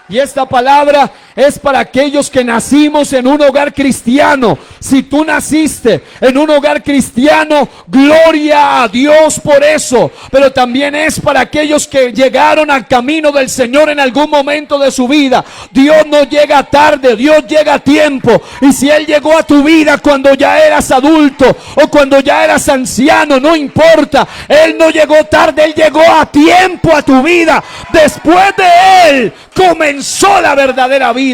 Y esta palabra es para aquellos que nacimos en un hogar cristiano. Si tú naciste en un hogar cristiano, gloria a Dios por eso. Pero también es para aquellos que llegaron al camino del Señor en algún momento de su vida. Dios no llega tarde, Dios llega a tiempo. Y si Él llegó a tu vida cuando ya eras adulto o cuando ya eras anciano, no importa. Él no llegó tarde, Él llegó a tiempo a tu vida. Después de Él comenzó la verdadera vida.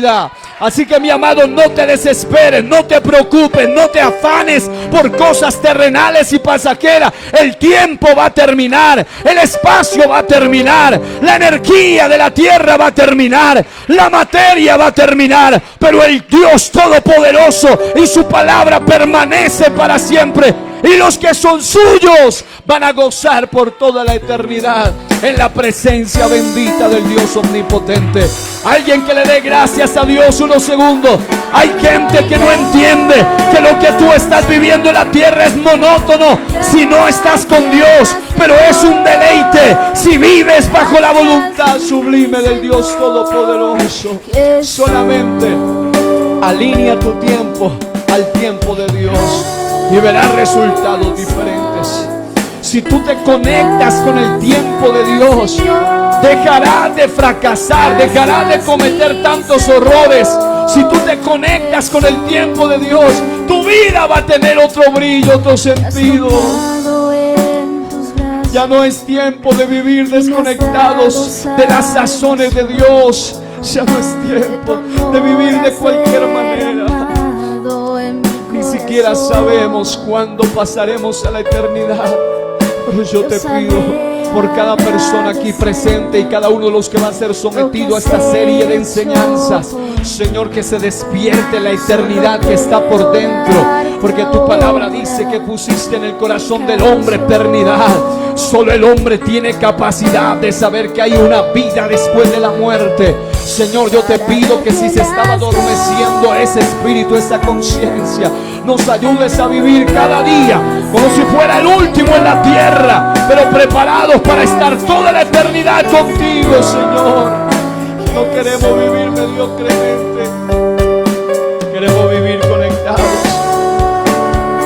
Así que, mi amado, no te desesperes, no te preocupes, no te afanes por cosas terrenales y pasajeras. El tiempo va a terminar, el espacio va a terminar, la energía de la tierra va a terminar, la materia va a terminar, pero el Dios Todopoderoso y su palabra permanece para siempre. y los que son suyos van a gozar por toda la eternidad en la presencia bendita del Dios omnipotente. Alguien que le dé gracias a Dios unos segundos. Hay gente que no entiende que lo que tú estás viviendo en la tierra es monótono si no estás con Dios, pero es un deleite si vives bajo la voluntad sublime del Dios Todopoderoso. Solamente alinea tu tiempo al tiempo de Dios y verás resultados diferentes. Si tú te conectas con el tiempo de Dios, dejarás de fracasar, dejarás de cometer tantos horrores. Si tú te conectas con el tiempo de Dios, tu vida va a tener otro brillo, otro sentido. Ya no es tiempo de vivir desconectados de las sazones de Dios. Ya no es tiempo de vivir de cualquier manera. Ni siquiera sabemos cuándo pasaremos a la eternidad. Pero yo te pido por cada persona aquí presente y cada uno de los que va a ser sometido a esta serie de enseñanzas, Señor, que se despierte la eternidad que está por dentro, porque tu palabra dice que pusiste en el corazón del hombre eternidad. Solo el hombre tiene capacidad de saber que hay una vida después de la muerte. Señor, yo te pido que si se estaba adormeciendo ese espíritu, esa conciencia, nos ayudes a vivir cada día como si fuera el último en la tierra, pero preparados para estar toda la eternidad contigo, Señor. No queremos vivir mediocremente, queremos vivir conectados.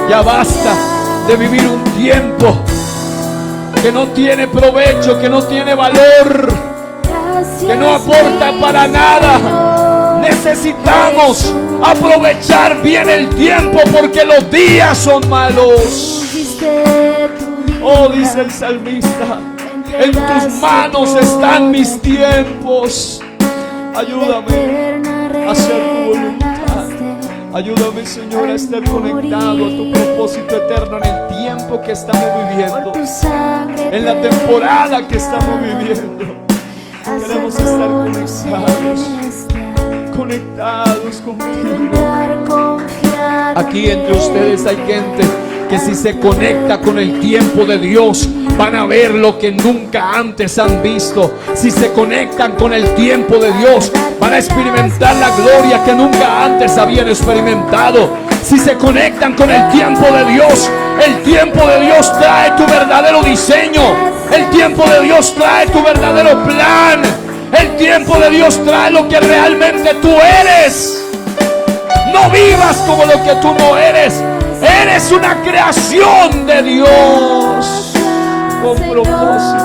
Ya basta de vivir un tiempo que no tiene provecho, que no tiene valor, que no aporta para nada. Necesitamos aprovechar bien el tiempo porque los días son malos. Oh, dice el salmista, en tus manos están mis tiempos. Ayúdame a hacer tu voluntad. Ayúdame, Señor, a estar conectado a tu propósito eterno en el tiempo que estamos viviendo, en la temporada que estamos viviendo. Queremos estar conectados contigo. Aquí entre ustedes hay gente que si se conecta con el tiempo de Dios van a ver lo que nunca antes han visto. Si se conectan con el tiempo de Dios van a experimentar la gloria que nunca antes habían experimentado. Si se conectan con el tiempo de Dios, el tiempo de Dios trae tu verdadero diseño. El tiempo de Dios trae tu verdadero plan. El tiempo de Dios trae lo que realmente tú eres. No vivas como lo que tú no eres. Eres una creación de Dios con propósito.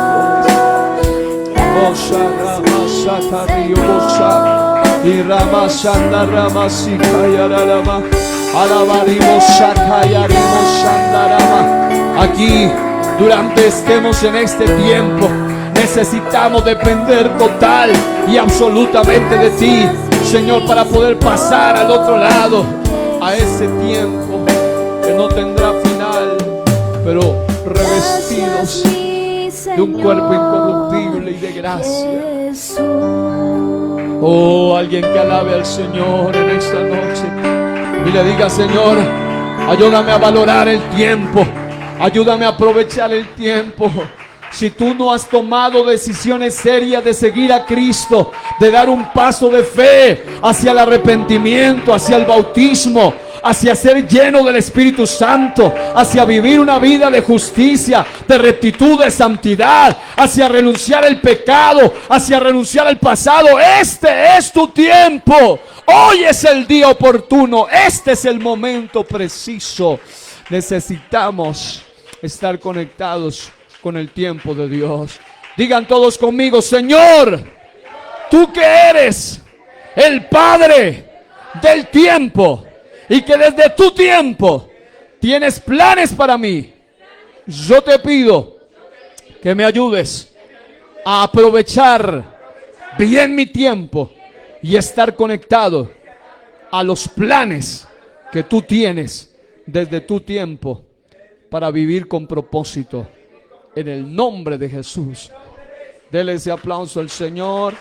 Aquí, durante estemos en este tiempo, necesitamos depender total y absolutamente de ti, Señor, para poder pasar al otro lado, a ese tiempo que no tendrá final, pero revestidos de un cuerpo incorruptible y de gracia. Oh, alguien que alabe al Señor en esta noche y le diga: Señor, ayúdame a valorar el tiempo, ayúdame a aprovechar el tiempo. Si tú no has tomado decisiones serias de seguir a Cristo, de dar un paso de fe hacia el arrepentimiento, hacia el bautismo, hacia ser lleno del Espíritu Santo, hacia vivir una vida de justicia, de rectitud, de santidad, hacia renunciar al pecado, hacia renunciar al pasado, este es tu tiempo. Hoy es el día oportuno, este es el momento preciso. Necesitamos estar conectados con el tiempo de Dios. Digan todos conmigo: Señor, tú que eres el Padre del tiempo y que desde tu tiempo tienes planes para mí, yo te pido que me ayudes a aprovechar bien mi tiempo y estar conectado a los planes que tú tienes desde tu tiempo para vivir con propósito. En el nombre de Jesús. Dele ese aplauso al Señor.